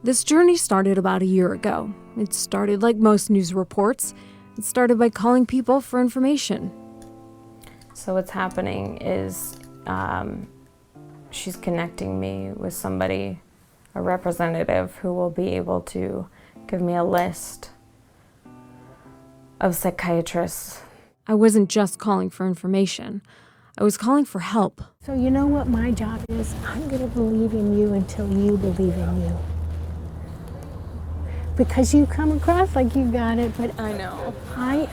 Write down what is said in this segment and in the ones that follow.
This journey started about a year ago. It started like most news reports. It started by calling people for information. So what's happening is she's connecting me with somebody, a representative, who will be able to give me a list of psychiatrists. I wasn't just calling for information. I was calling for help. So you know what my job is? I'm going to believe in you until you believe in you. Because you come across like you got it, but I know. I'm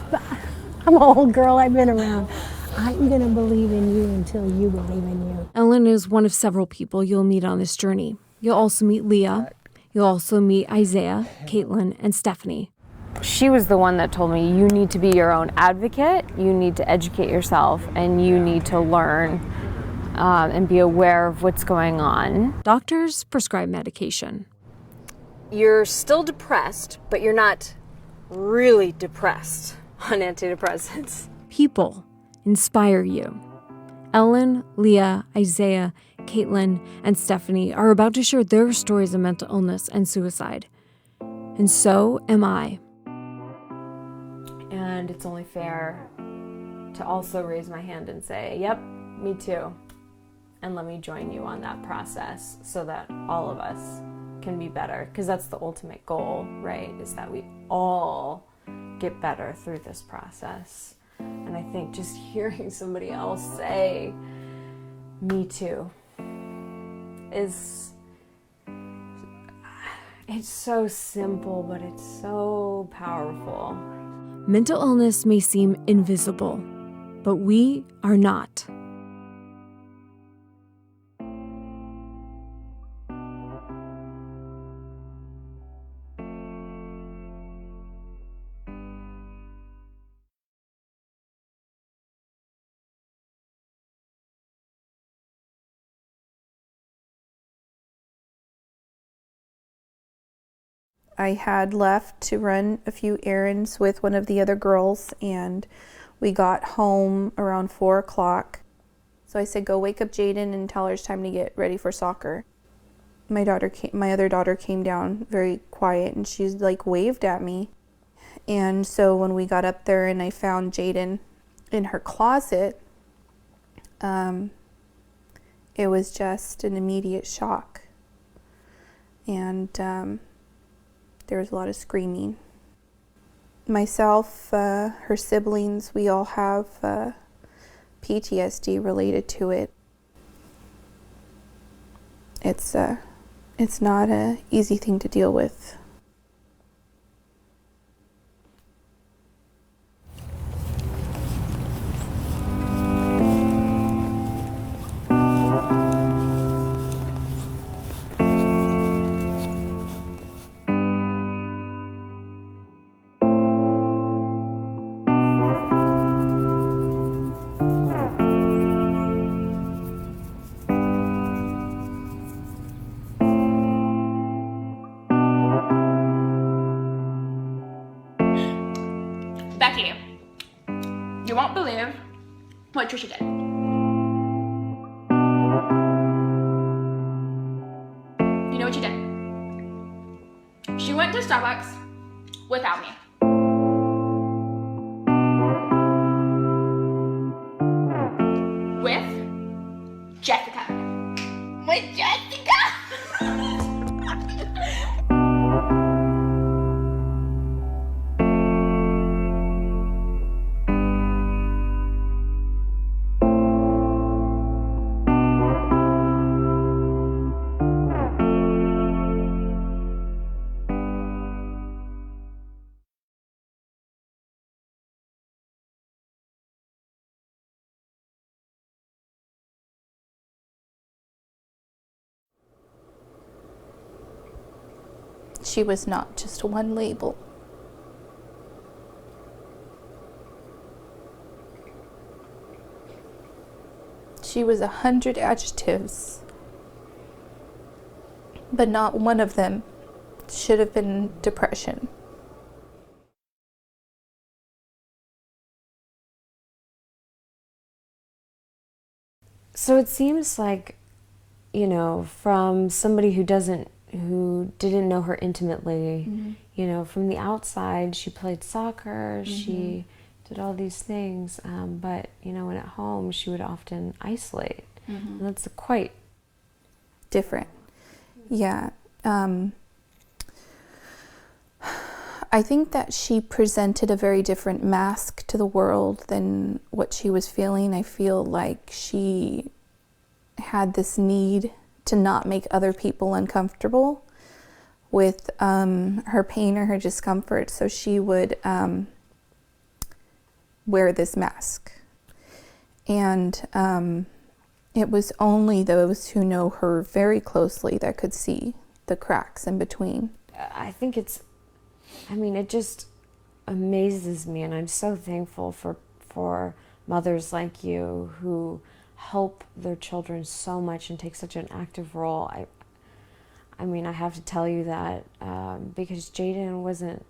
an old girl, I've been around. I'm going to believe in you until you believe in you. Ellen is one of several people you'll meet on this journey. You'll also meet Leah. You'll also meet Isaiah, Caitlin, and Stephanie. She was the one that told me, you need to be your own advocate, you need to educate yourself, and you need to learn and be aware of what's going on. Doctors prescribe medication. You're still depressed, but you're not really depressed on antidepressants. People inspire you. Ellen, Leah, Isaiah, Caitlin, and Stephanie are about to share their stories of mental illness and suicide. And so am I. And it's only fair to also raise my hand and say, yep, me too. And let me join you on that process so that all of us can be better. Because that's the ultimate goal, right? Is that we all get better through this process. And I think just hearing somebody else say, me too, it's so simple, but it's so powerful. Mental illness may seem invisible, but we are not. I had left to run a few errands with one of the other girls, and we got home around 4 o'clock. So I said, go wake up Jaden and tell her it's time to get ready for soccer. My other daughter came down very quiet, and she's like waved at me. And so when we got up there and I found Jaden in her closet, it was just an immediate shock. And there was a lot of screaming. Myself, her siblings, we all have PTSD related to it. It's not an easy thing to deal with. Becky, you won't believe what Trisha did. You know what she did? She went to Starbucks without me. With Jessica. With Jessica! She was not just one label. She was 100 adjectives, but not one of them should have been depression. So it seems like, you know, from somebody who doesn't who didn't know her intimately. You know, from the outside, she played soccer, she did all these things, but, you know, when at home, she would often isolate. And that's quite different. Yeah. I think that she presented a very different mask to the world than what she was feeling. I feel like she had this need to not make other people uncomfortable with her pain or her discomfort, so she would wear this mask. And it was only those who know her very closely that could see the cracks in between. I think it just amazes me, and I'm so thankful for mothers like you who help their children so much and take such an active role. I mean, I have to tell you that because Jaden wasn't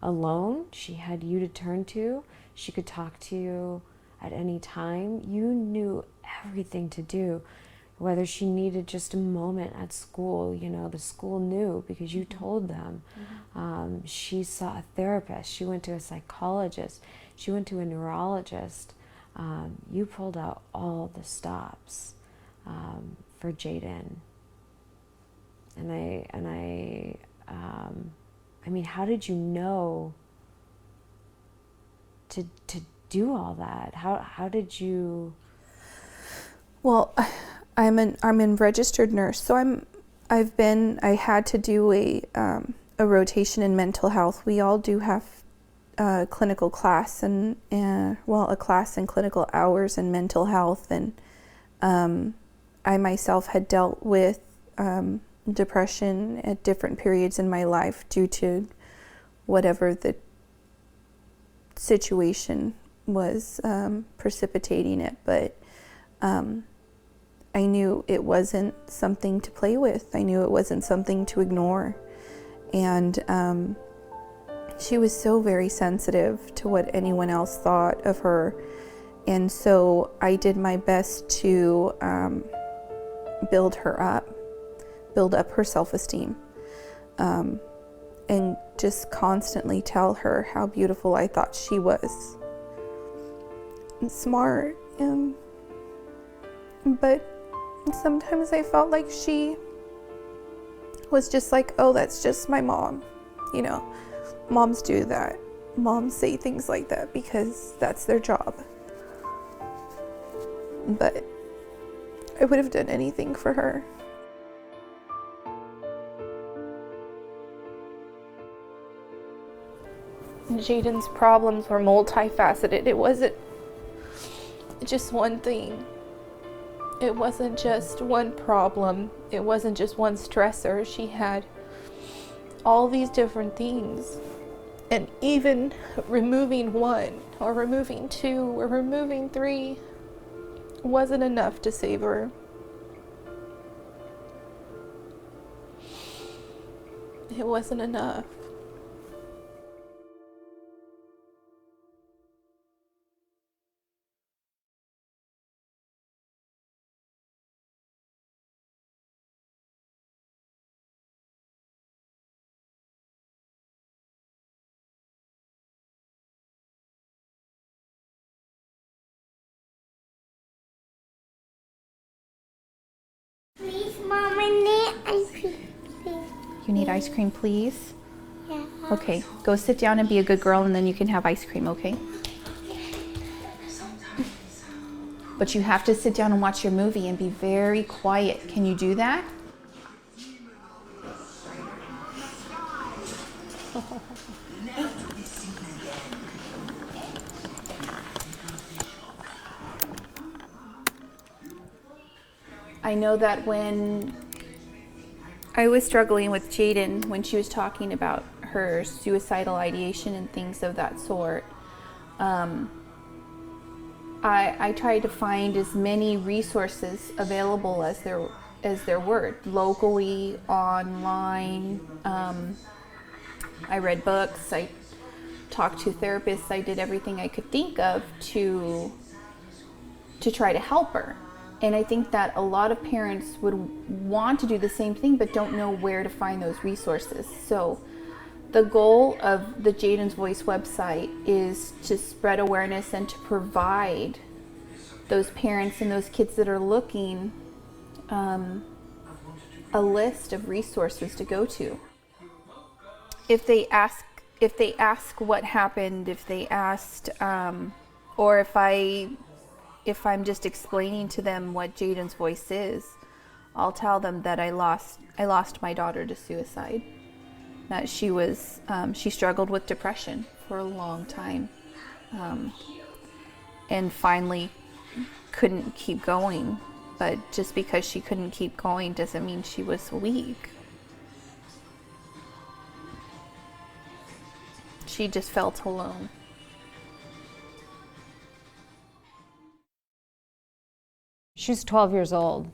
alone. She had you to turn to. She could talk to you at any time. You knew everything to do. Whether she needed just a moment at school, you know, the school knew because you told them. She saw a therapist. She went to a psychologist. She went to a neurologist. You pulled out all the stops for Jaden. I mean, how did you know to do all that? How did you? Well, I'm a registered nurse, so I had to do a rotation in mental health. We all do have a clinical class and a class in clinical hours in mental health, and I myself had dealt with depression at different periods in my life due to whatever the situation was precipitating it, but I knew it wasn't something to play with. I knew it wasn't something to ignore. And she was so very sensitive to what anyone else thought of her. And so I did my best to build her up, build up her self-esteem, and just constantly tell her how beautiful I thought she was. And smart, but sometimes I felt like she was just like, oh, that's just my mom. You know, moms do that. Moms say things like that because that's their job. But I would have done anything for her. Jaden's problems were multifaceted. It wasn't just one thing. It wasn't just one problem. It wasn't just one stressor. She had all these different things. And even removing one, or removing two, or removing three wasn't enough to save her. It wasn't enough. Please, Mom, I need ice cream, please. You need ice cream, please? Yeah. Okay, go sit down and be a good girl, and then you can have ice cream, okay? But you have to sit down and watch your movie and be very quiet. Can you do that? I know that when I was struggling with Jaden, when she was talking about her suicidal ideation and things of that sort, I tried to find as many resources available as there were, locally, online. I read books, I talked to therapists, I did everything I could think of to try to help her. And I think that a lot of parents would want to do the same thing but don't know where to find those resources. So the goal of the Jaden's Voice website is to spread awareness and to provide those parents and those kids that are looking a list of resources to go to. If they ask what happened, if they asked, or if I'm just explaining to them what Jaden's Voice is, I'll tell them that I lost my daughter to suicide. That she struggled with depression for a long time, and finally couldn't keep going. But just because she couldn't keep going doesn't mean she was weak. She just felt alone. She's 12 years old,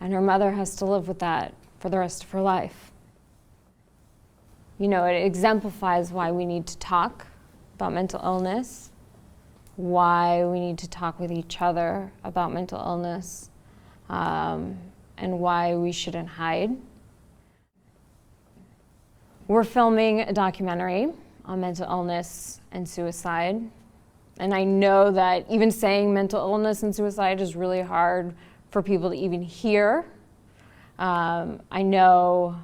and her mother has to live with that for the rest of her life. You know, it exemplifies why we need to talk about mental illness, why we need to talk with each other about mental illness, and why we shouldn't hide. We're filming a documentary on mental illness and suicide. And I know that even saying mental illness and suicide is really hard for people to even hear. I know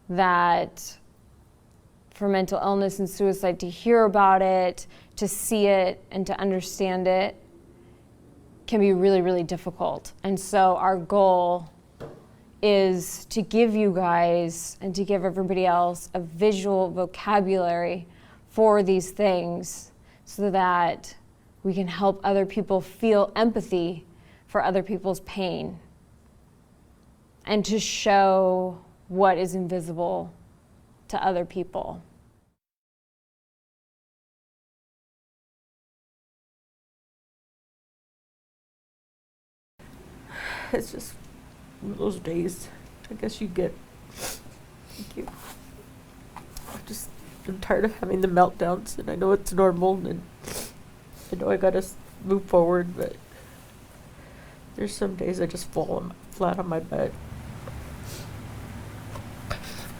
that for mental illness and suicide, to hear about it, to see it, and to understand it can be really, really difficult. And so our goal is to give you guys and to give everybody else a visual vocabulary for these things so that we can help other people feel empathy for other people's pain and to show what is invisible to other people. It's just one of those days I guess you get. Thank you. I'm tired of having the meltdowns, and I know it's normal, and I know I gotta move forward, but there's some days I just fall flat on my bed.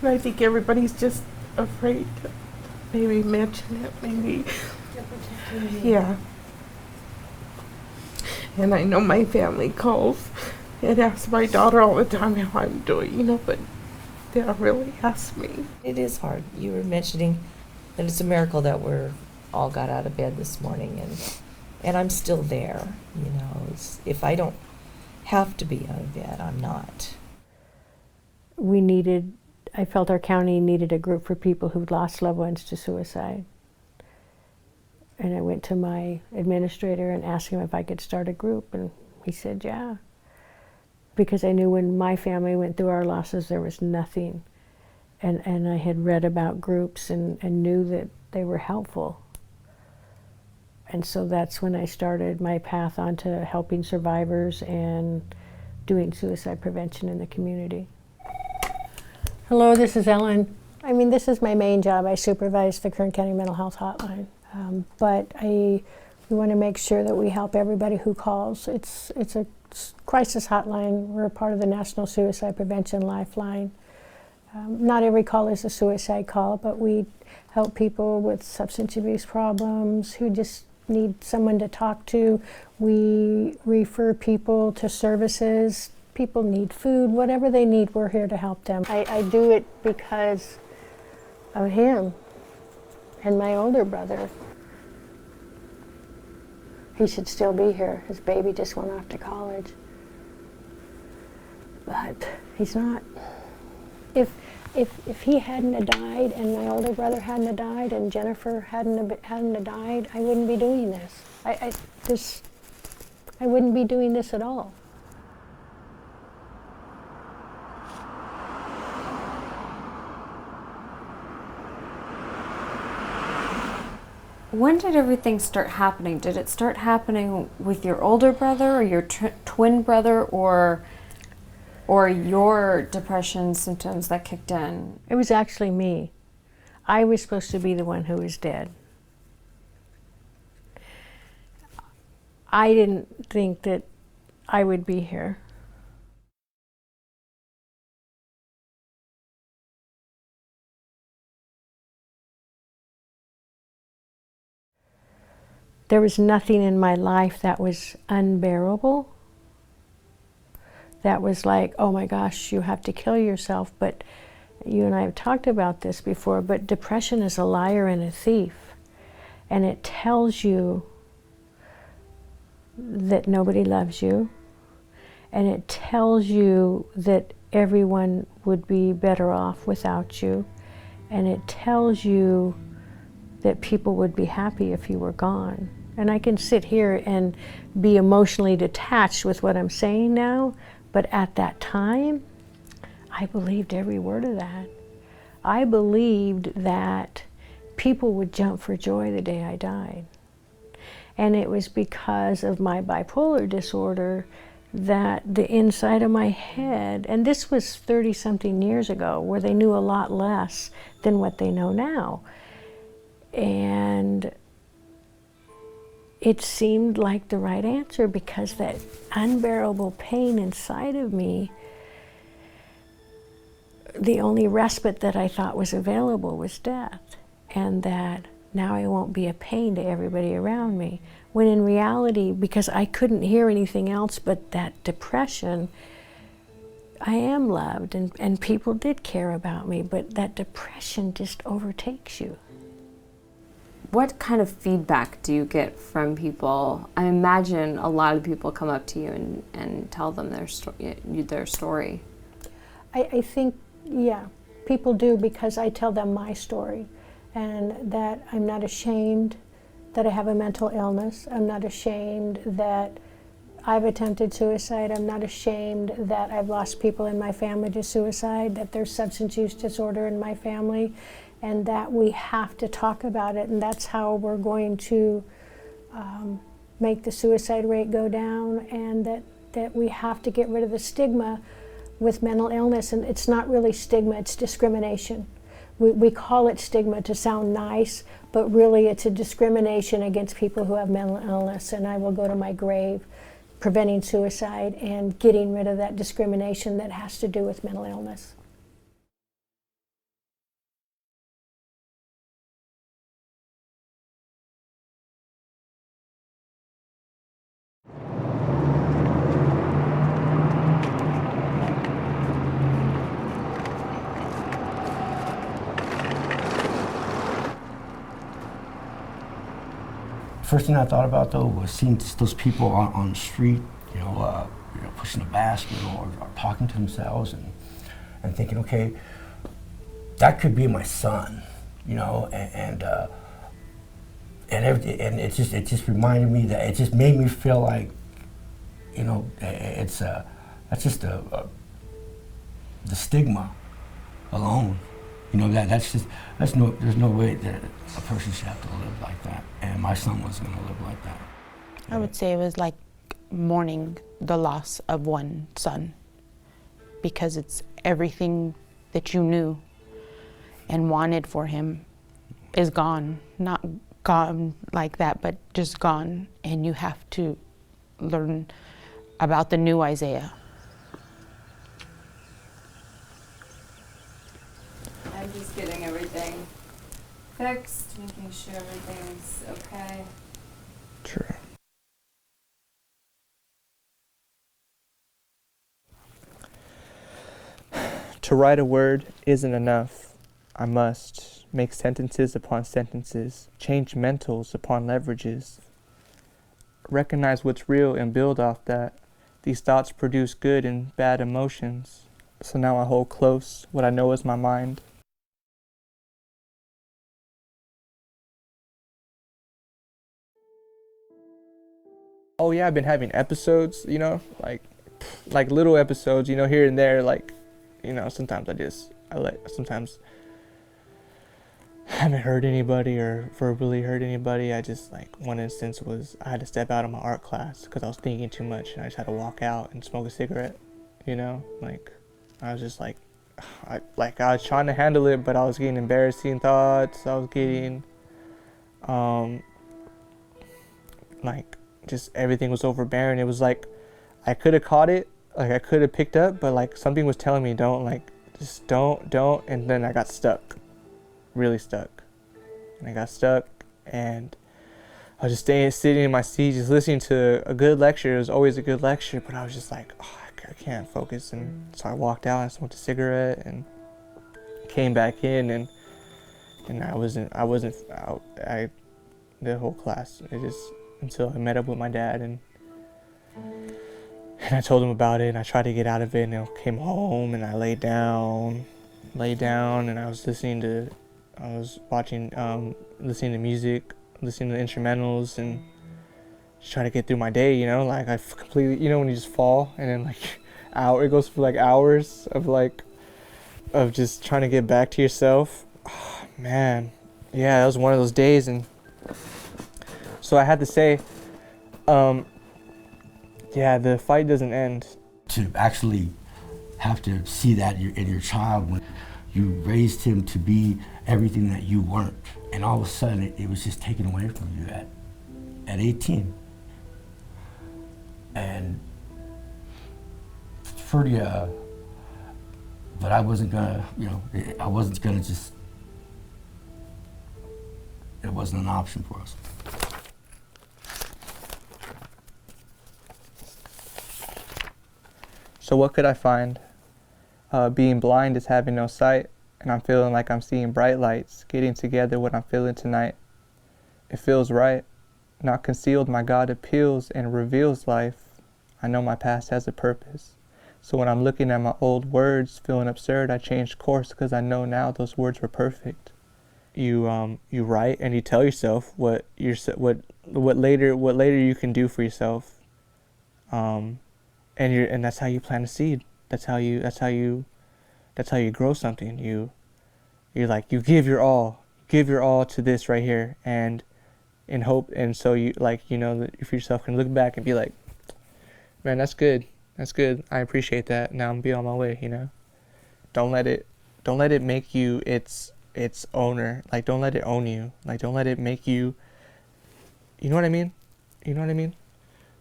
And I think everybody's just afraid to maybe mention it, maybe. Yeah. And I know my family calls and asks my daughter all the time how I'm doing, you know, but they don't really ask me. It is hard. You were mentioning that it's a miracle that we're all got out of bed this morning, and I'm still there, you know. If I don't have to be out of bed, I'm not. I felt our county needed a group for people who'd lost loved ones to suicide. And I went to my administrator and asked him if I could start a group, and he said, yeah. Because I knew when my family went through our losses, there was nothing. And I had read about groups and knew that they were helpful. And so that's when I started my path onto helping survivors and doing suicide prevention in the community. Hello, this is Ellen. I mean, this is my main job. I supervise the Kern County Mental Health Hotline. But we want to make sure that we help everybody who calls. It's a crisis hotline. We're a part of the National Suicide Prevention Lifeline. Not every call is a suicide call, but we help people with substance abuse problems who just need someone to talk to. We refer people to services. People need food, whatever they need, we're here to help them. I do it because of him and my older brother. He should still be here. His baby just went off to college. But he's not. If he hadn't have died and my older brother hadn't have died and Jennifer hadn't have died, I wouldn't be doing this. I wouldn't be doing this at all. When did everything start happening? Did it start happening with your older brother or your twin brother, or your depression symptoms that kicked in? It was actually me. I was supposed to be the one who was dead. I didn't think that I would be here. There was nothing in my life that was unbearable. That was like, oh my gosh, you have to kill yourself. But you and I have talked about this before, but depression is a liar and a thief. And it tells you that nobody loves you. And it tells you that everyone would be better off without you. And it tells you that people would be happy if you were gone. And I can sit here and be emotionally detached with what I'm saying now, but at that time, I believed every word of that. I believed that people would jump for joy the day I died. And it was because of my bipolar disorder that the inside of my head, and this was 30-something years ago, where they knew a lot less than what they know now. And it seemed like the right answer, because that unbearable pain inside of me, the only respite that I thought was available was death. And that now I won't be a pain to everybody around me. When in reality, because I couldn't hear anything else but that depression, I am loved and people did care about me, but that depression just overtakes you. What kind of feedback do you get from people? I imagine a lot of people come up to you and tell them their story. I think, yeah, people do, because I tell them my story, and that I'm not ashamed that I have a mental illness. I'm not ashamed that I've attempted suicide. I'm not ashamed that I've lost people in my family to suicide, that there's substance use disorder in my family, and that we have to talk about it, and that's how we're going to make the suicide rate go down, and that we have to get rid of the stigma with mental illness. And it's not really stigma, it's discrimination. We call it stigma to sound nice, but really it's a discrimination against people who have mental illness. And I will go to my grave preventing suicide and getting rid of that discrimination that has to do with mental illness. First thing I thought about, though, was seeing those people on the street, pushing a basket or talking to themselves, and thinking, okay, that could be my son, and it just reminded me that it just made me feel like, that's just the stigma alone. There's no way that a person should have to live like that, and my son was going to live like that. I would say it was like mourning the loss of one son, because it's everything that you knew and wanted for him is gone. Not gone like that, but just gone, and you have to learn about the new Isaiah. I'm just getting everything fixed, making sure everything's okay. True. To write a word isn't enough. I must make sentences upon sentences, change mentals upon leverages. Recognize what's real and build off that. These thoughts produce good and bad emotions. So now I hold close what I know is my mind. Oh yeah, I've been having episodes, like little episodes, here and there, sometimes sometimes I haven't hurt anybody or verbally hurt anybody. One instance was I had to step out of my art class because I was thinking too much, and I just had to walk out and smoke a cigarette, I was just I was trying to handle it, but I was getting embarrassing thoughts. I was getting, just everything was overbearing. It was like I could have caught it, like I could have picked up, but like something was telling me don't, like just don't, and then I got stuck, really stuck. And I got stuck, and I was just sitting in my seat, just listening to a good lecture. It was always a good lecture, but I was just like, oh, I can't focus. And so I walked out, I smoked a cigarette, and came back in, and I wasn't out. The whole class, it just, until I met up with my dad, and I told him about it, and I tried to get out of it, and I came home, and I laid down, and I was listening to music, listening to instrumentals, and just try to get through my day, you know, like I completely, you know, when you just fall, and then like it goes for like hours of just trying to get back to yourself. Oh, man, yeah, that was one of those days. And so I had to say, yeah, the fight doesn't end. To actually have to see that in your child, when you raised him to be everything that you weren't, and all of a sudden it was just taken away from you at 18. And pretty, but I wasn't gonna, you know, I wasn't gonna just, it wasn't an option for us. So what could I find? Being blind is having no sight, and I'm feeling like I'm seeing bright lights, getting together what I'm feeling tonight. It feels right, not concealed, my God appeals and reveals life. I know my past has a purpose. So when I'm looking at my old words, feeling absurd, I changed course because I know now those words were perfect. You write and you tell yourself what later you can do for yourself. And that's how you plant a seed. That's how you grow something. You're like, you give your all to this right here, and in hope, and so you, like, you know, that if yourself can look back and be like, man, that's good, I appreciate that, now I'm gonna be on my way, you know. Don't let it make you its owner. Like, don't let it own you. Like, don't let it make you, you know what I mean?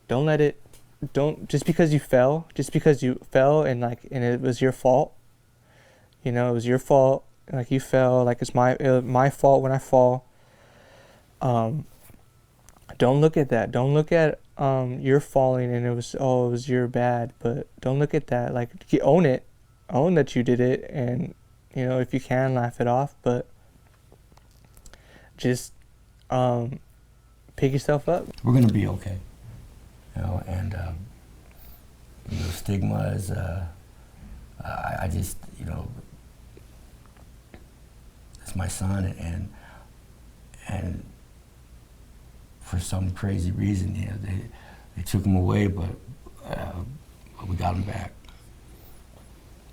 Don't just because you fell and it was your fault, you know, it was your fault, like you fell, like it's my fault when I fall. Don't look at that. Don't look at you're falling and it was your bad, but don't look at that. Like, own it. Own that you did it, and, you know, if you can, laugh it off, but just pick yourself up. We're gonna be okay, you know, and you know, stigma is I just, you know, it's my son, and for some crazy reason, you know, they took him away, but we got him back.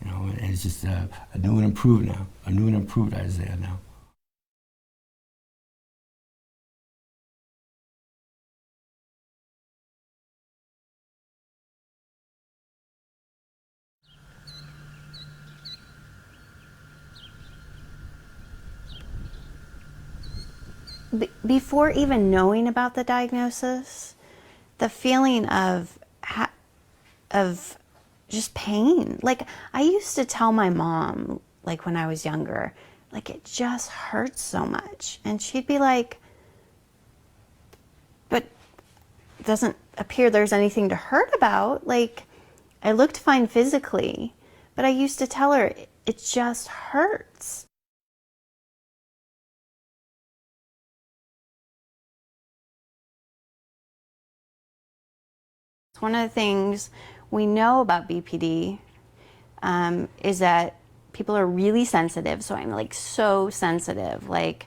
You know, and it's just a new and improved now, a new and improved Isaiah now. Before even knowing about the diagnosis, the feeling of just pain. Like, I used to tell my mom, like when I was younger, like, it just hurts so much. And she'd be like, but it doesn't appear there's anything to hurt about. Like, I looked fine physically, but I used to tell her, it just hurts. One of the things we know about BPD is that people are really sensitive. So I'm like so sensitive. Like,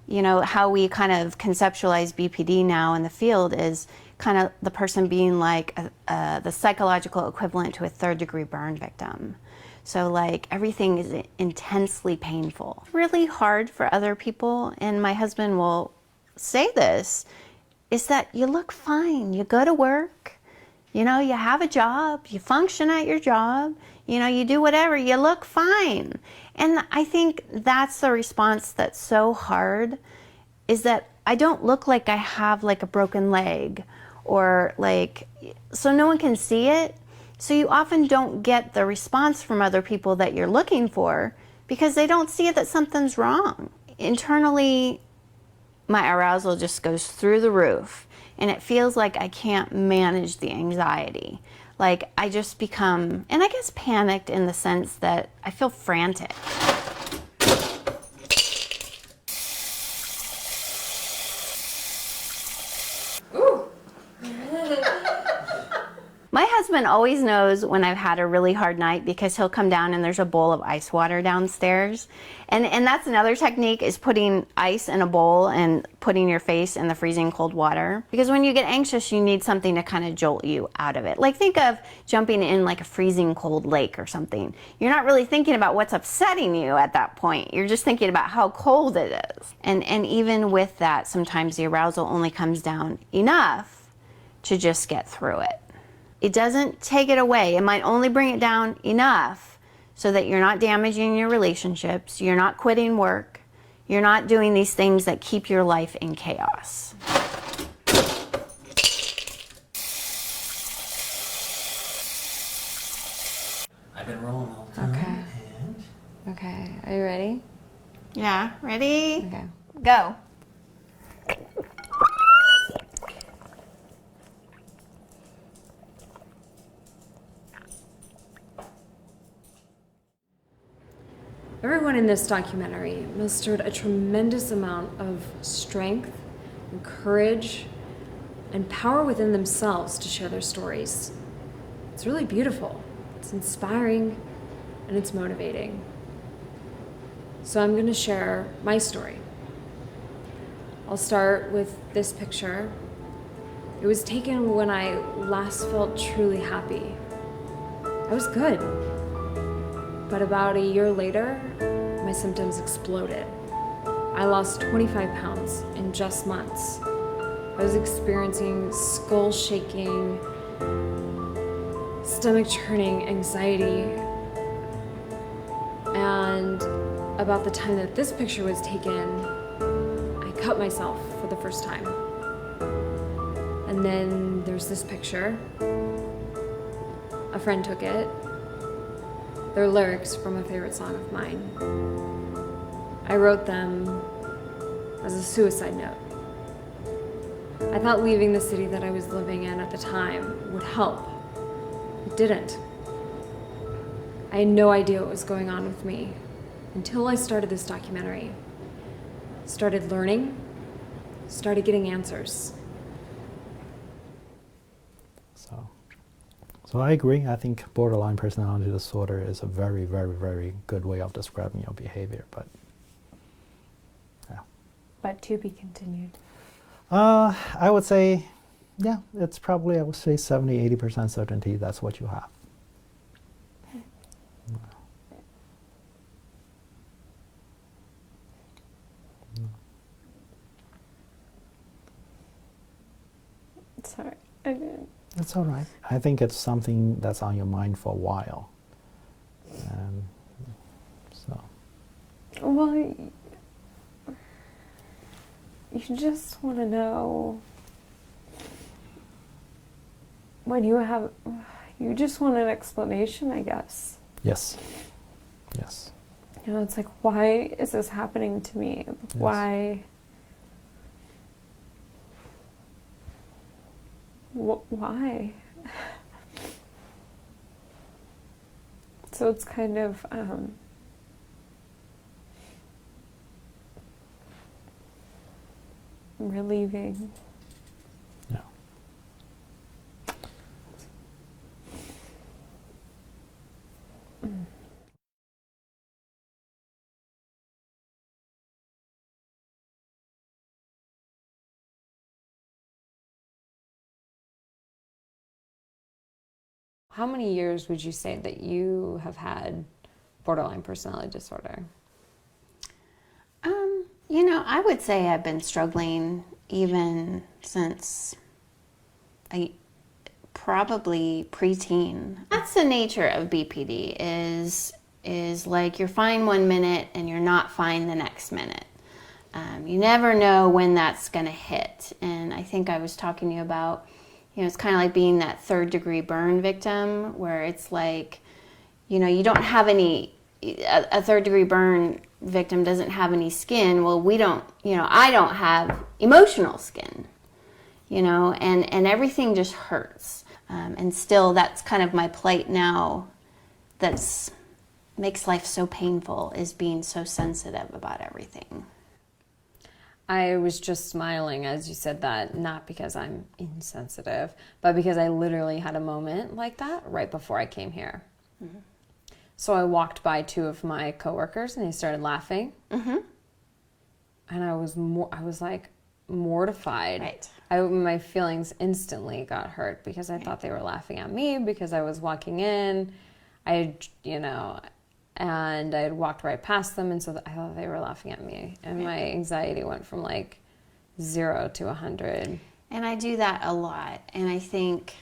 you know, how we kind of conceptualize BPD now in the field is kind of the person being like the psychological equivalent to a third-degree burn victim. So like everything is intensely painful. Really hard for other people, and my husband will say this, is that you look fine. You go to work. You know, you have a job, you function at your job, you know, you do whatever, you look fine. And I think that's the response that's so hard, is that I don't look like I have like a broken leg or like, so no one can see it. So you often don't get the response from other people that you're looking for because they don't see that something's wrong. Internally, my arousal just goes through the roof, and it feels like I can't manage the anxiety. Like I just become, and I guess panicked in the sense that I feel frantic. My husband always knows when I've had a really hard night because he'll come down and there's a bowl of ice water downstairs. And that's another technique, is putting ice in a bowl and putting your face in the freezing cold water. Because when you get anxious, you need something to kind of jolt you out of it. Like think of jumping in like a freezing cold lake or something. You're not really thinking about what's upsetting you at that point. You're just thinking about how cold it is. And even with that, sometimes the arousal only comes down enough to just get through it. It doesn't take it away. It might only bring it down enough so that you're not damaging your relationships, you're not quitting work, you're not doing these things that keep your life in chaos. I've been rolling all the time. Okay. And Okay, are you ready? Yeah, ready? Okay. Go. Everyone in this documentary mustered a tremendous amount of strength and courage and power within themselves to share their stories. It's really beautiful, it's inspiring, and it's motivating. So I'm going to share my story. I'll start with this picture. It was taken when I last felt truly happy. I was good. But about a year later, my symptoms exploded. I lost 25 pounds in just months. I was experiencing skull shaking, stomach churning, anxiety. And about the time that this picture was taken, I cut myself for the first time. And then there's this picture. A friend took it. They're lyrics from a favorite song of mine. I wrote them as a suicide note. I thought leaving the city that I was living in at the time would help. It didn't. I had no idea what was going on with me until I started this documentary. Started learning, started getting answers. So I agree. I think borderline personality disorder is a very, very, very good way of describing your behavior, but yeah. But to be continued. I would say, yeah, it's probably, I would say 70-80% certainty that's what you have. Sorry, I didn't. It's all right. I think it's something that's on your mind for a while. So. Well, you just want to know when you just want an explanation, I guess. Yes. Yes. You know, it's like, why is this happening to me? Yes. Why? Why? So it's kind of relieving. Yeah. How many years would you say that you have had borderline personality disorder? You know, I would say I've been struggling even since probably preteen. That's the nature of BPD, is like you're fine one minute and you're not fine the next minute. You never know when that's going to hit. And I think I was talking to you about You know, it's kind of like being that third-degree burn victim, where it's like, you know, you don't have any, a third-degree burn victim doesn't have any skin. Well, we don't, you know, I don't have emotional skin, you know, and everything just hurts. And still, that's kind of my plight now. That's makes life so painful, is being so sensitive about everything. I was just smiling as you said that, not because I'm insensitive, but because I literally had a moment like that right before I came here. Mm-hmm. So I walked by 2 of my coworkers and they started laughing. Mm-hmm. And I was like mortified. Right. My feelings instantly got hurt because I thought they were laughing at me because I was walking in. And I had walked right past them, and so I thought they were laughing at me. And my anxiety went from like 0 to 100. And I do that a lot. And I think,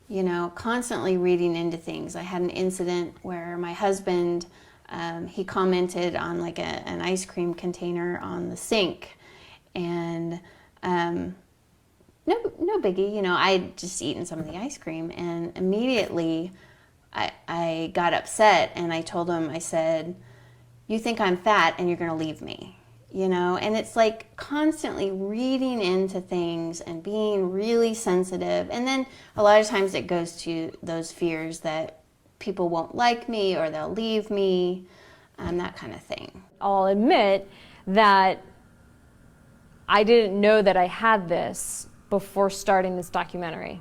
you know, constantly reading into things. I had an incident where my husband, he commented on like an ice cream container on the sink. And no biggie, you know, I'd just eaten some of the ice cream, and immediately I got upset, and I told him, I said, you think I'm fat and you're going to leave me, you know? And it's like constantly reading into things and being really sensitive. And then a lot of times it goes to those fears that people won't like me or they'll leave me, that kind of thing. I'll admit that I didn't know that I had this before starting this documentary.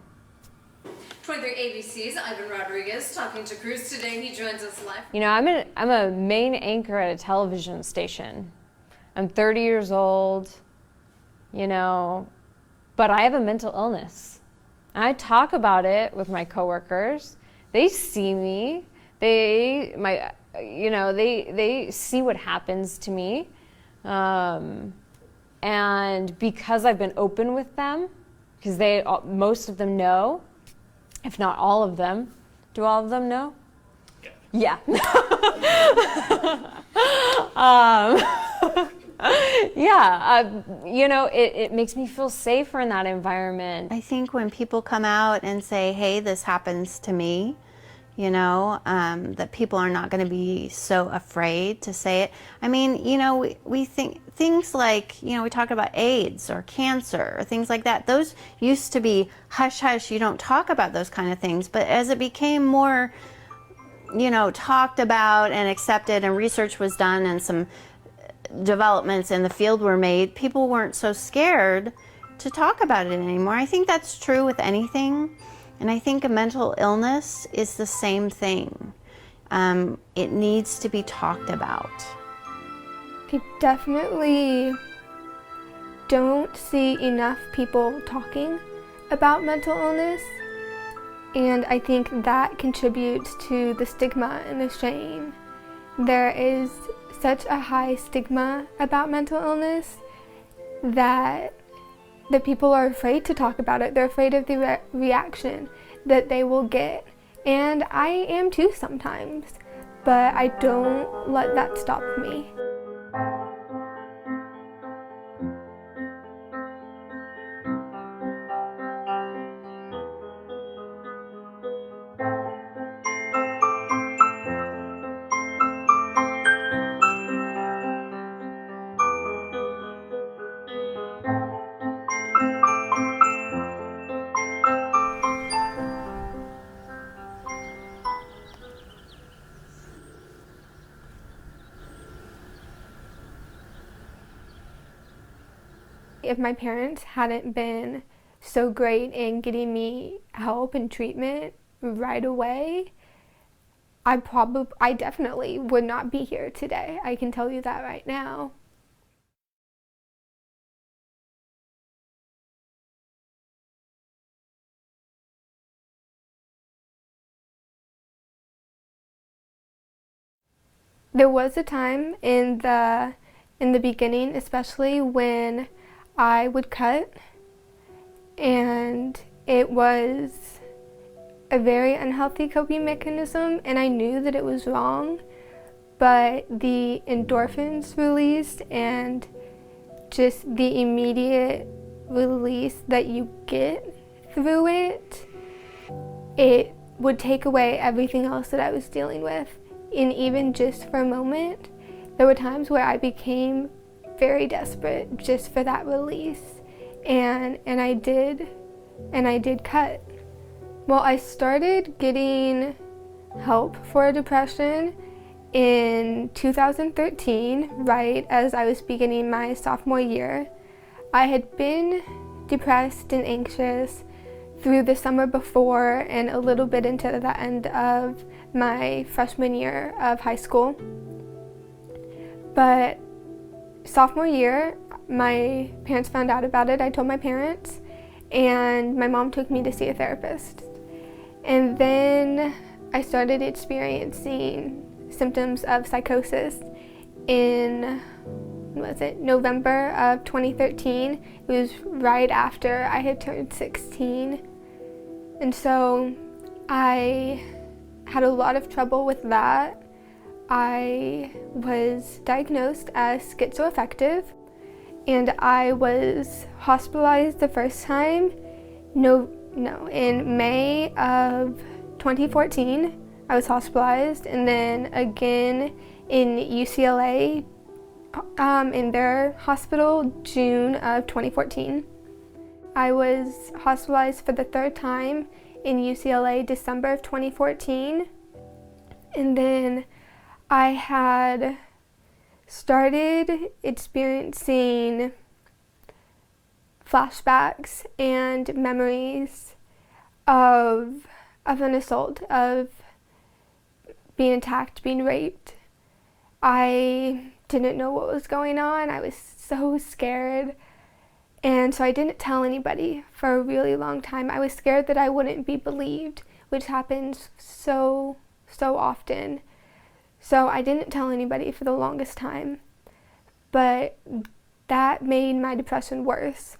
23 ABC's Ivan Rodriguez talking to Cruz today. He joins us live. You know, I'm a main anchor at a television station. I'm 30 years old, you know, but I have a mental illness. I talk about it with my coworkers. They see me. They see what happens to me. And because I've been open with them, because most of them know, if not all of them. Do all of them know? Yeah. You know, it makes me feel safer in that environment. I think when people come out and say, hey, this happens to me, you know, that people are not going to be so afraid to say it. I mean, you know, we think things like, you know, we talk about AIDS or cancer or things like that. Those used to be hush hush, you don't talk about those kind of things. But as it became more, you know, talked about and accepted, and research was done and some developments in the field were made, people weren't so scared to talk about it anymore. I think that's true with anything. And I think a mental illness is the same thing. It needs to be talked about. I definitely don't see enough people talking about mental illness, and I think that contributes to the stigma and the shame. There is such a high stigma about mental illness that the people are afraid to talk about it. They're afraid of the reaction that they will get. And I am too sometimes, but I don't let that stop me. If my parents hadn't been so great in getting me help and treatment right away, I definitely would not be here today. I can tell you that right now. There was a time in the beginning, especially, when I would cut, and it was a very unhealthy coping mechanism, and I knew that it was wrong, but the endorphins released and just the immediate release that you get through it, it would take away everything else that I was dealing with. And even just for a moment, there were times where I became very desperate just for that release. And I did cut. Well, I started getting help for depression in 2013, right as I was beginning my sophomore year. I had been depressed and anxious through the summer before and a little bit into the end of my freshman year of high school. But sophomore year, my parents found out about it. I told my parents, and my mom took me to see a therapist. And then I started experiencing symptoms of psychosis in, November of 2013. It was right after I had turned 16. And so I had a lot of trouble with that. I was diagnosed as schizoaffective, and I was hospitalized the first time in May of 2014. I was hospitalized, and then again in UCLA in their hospital, June of 2014. I was hospitalized for the third time in UCLA, December of 2014. And then I had started experiencing flashbacks and memories of an assault, of being attacked, being raped. I didn't know what was going on. I was so scared. And so I didn't tell anybody for a really long time. I was scared that I wouldn't be believed, which happens so often. So I didn't tell anybody for the longest time. But that made my depression worse.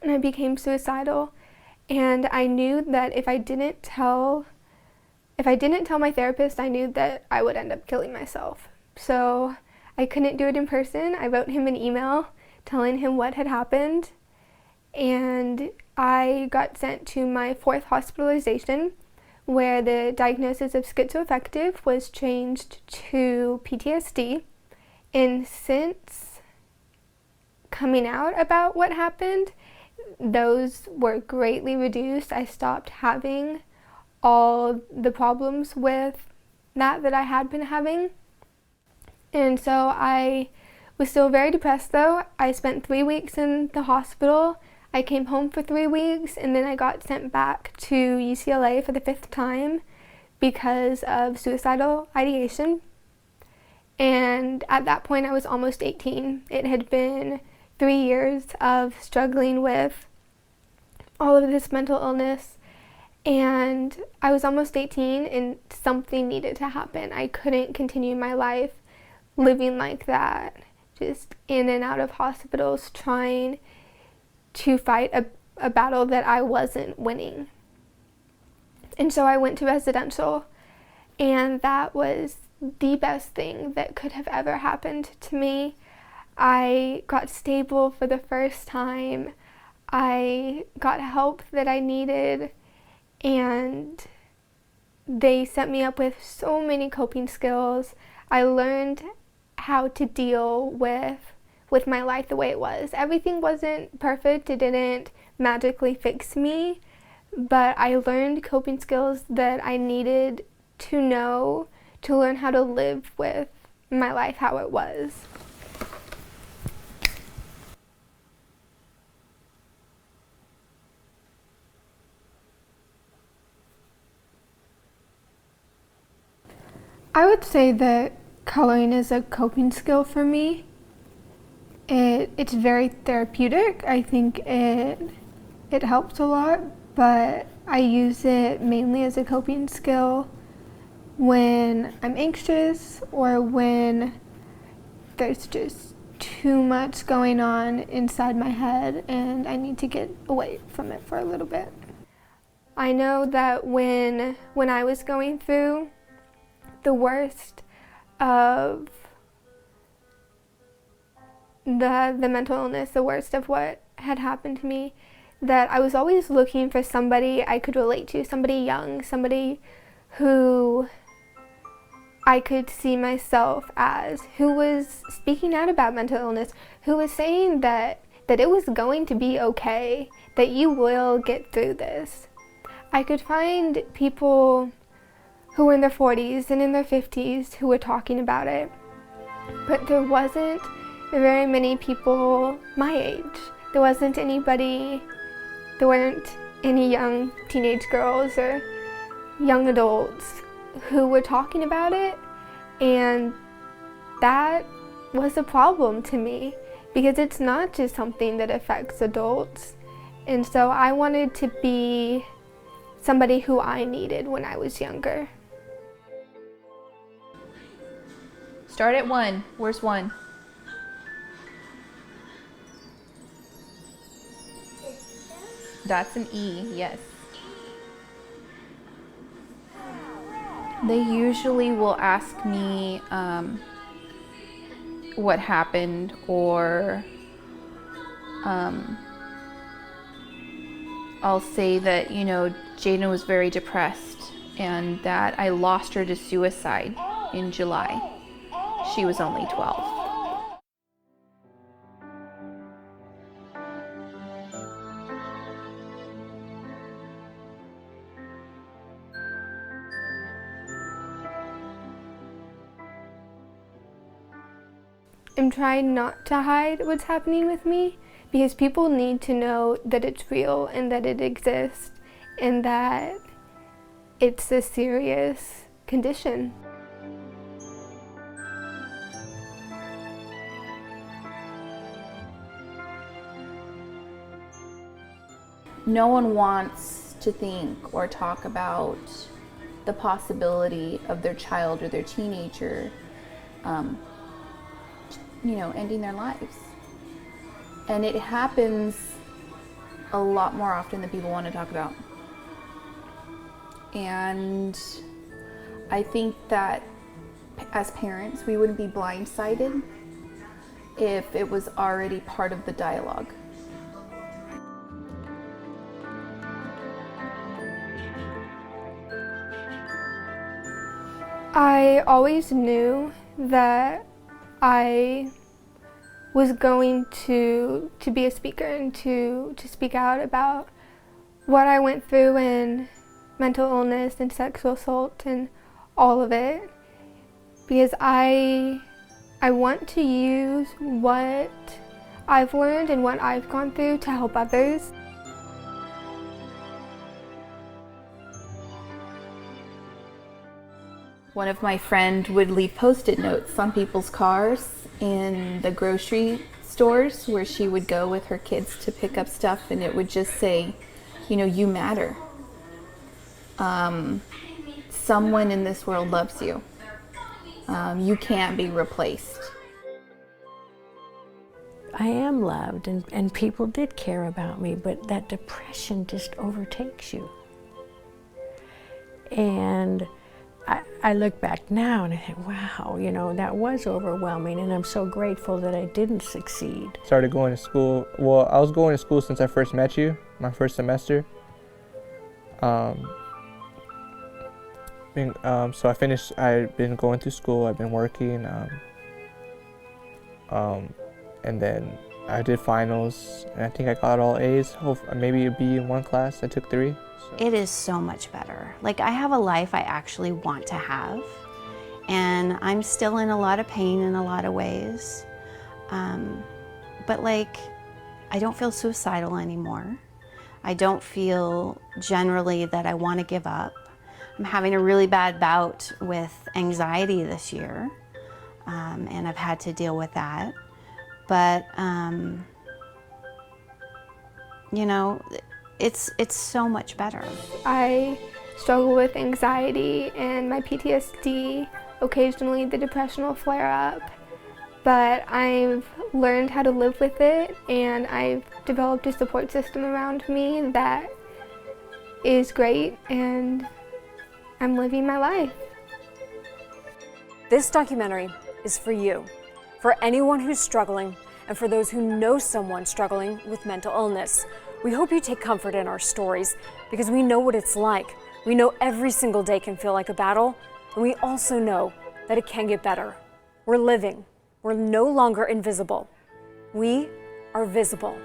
And I became suicidal. And I knew that if I didn't tell my therapist, I knew that I would end up killing myself. So I couldn't do it in person. I wrote him an email telling him what had happened, and I got sent to my 4th hospitalization, where the diagnosis of schizoaffective was changed to PTSD. And since coming out about what happened, those were greatly reduced. I stopped having all the problems with that I had been having. And so I was still very depressed though. I spent 3 weeks in the hospital. I came home for 3 weeks, and then I got sent back to UCLA for the 5th time because of suicidal ideation. And at that point I was almost 18. It had been 3 years of struggling with all of this mental illness, and I was almost 18, and something needed to happen. I couldn't continue my life living like that, just in and out of hospitals, trying to fight a battle that I wasn't winning. And so I went to residential, and that was the best thing that could have ever happened to me. I got stable for the first time. I got help that I needed, and they set me up with so many coping skills. I learned how to deal with my life the way it was. Everything wasn't perfect. It didn't magically fix me, but I learned coping skills that I needed to know to learn how to live with my life how it was. I would say that coloring is a coping skill for me. It's very therapeutic. I think it helps a lot, but I use it mainly as a coping skill when I'm anxious or when there's just too much going on inside my head and I need to get away from it for a little bit. I know that when I was going through the worst of the mental illness, the worst of what had happened to me, that I was always looking for somebody I could relate to, somebody young, somebody who I could see myself as, who was speaking out about mental illness, who was saying that it was going to be okay, that you will get through this. I could find people who were in their 40s and in their 50s who were talking about it, but there wasn't very many people my age. There wasn't anybody, there weren't any young teenage girls or young adults who were talking about it, and that was a problem to me because it's not just something that affects adults. And so I wanted to be somebody who I needed when I was younger. Start at 1. Where's 1? That's an E, yes. They usually will ask me what happened, or I'll say that, you know, Jaden was very depressed and that I lost her to suicide in July. She was only 12. I'm trying not to hide what's happening with me because people need to know that it's real and that it exists and that it's a serious condition. No one wants to think or talk about the possibility of their child or their teenager you know, ending their lives. And it happens a lot more often than people want to talk about. And I think that as parents, we wouldn't be blindsided if it was already part of the dialogue. I always knew that I was going to be a speaker and to speak out about what I went through in mental illness and sexual assault and all of it, because I want to use what I've learned and what I've gone through to help others. One of my friends would leave Post-it notes on people's cars in the grocery stores where she would go with her kids to pick up stuff, and it would just say, you know, you matter. Someone in this world loves you. You can't be replaced. I am loved, and people did care about me, but that depression just overtakes you. And I look back now and I think, wow, you know, that was overwhelming, and I'm so grateful that I didn't succeed. Started going to school. Well, I was going to school since I first met you, my first semester. So I finished, I've been going to school, I've been working, and then I did finals, and I think I got all A's, maybe a B in one class. I took 3. It is so much better. Like, I have a life I actually want to have, and I'm still in a lot of pain in a lot of ways. But like, I don't feel suicidal anymore. I don't feel generally that I want to give up. I'm having a really bad bout with anxiety this year, and I've had to deal with that. But, you know, it's so much better. I struggle with anxiety and my PTSD. Occasionally the depression will flare up, but I've learned how to live with it, and I've developed a support system around me that is great, and I'm living my life. This documentary is for you, for anyone who's struggling, and for those who know someone struggling with mental illness. We hope you take comfort in our stories because we know what it's like. We know every single day can feel like a battle, and we also know that it can get better. We're living. We're no longer invisible. We are visible.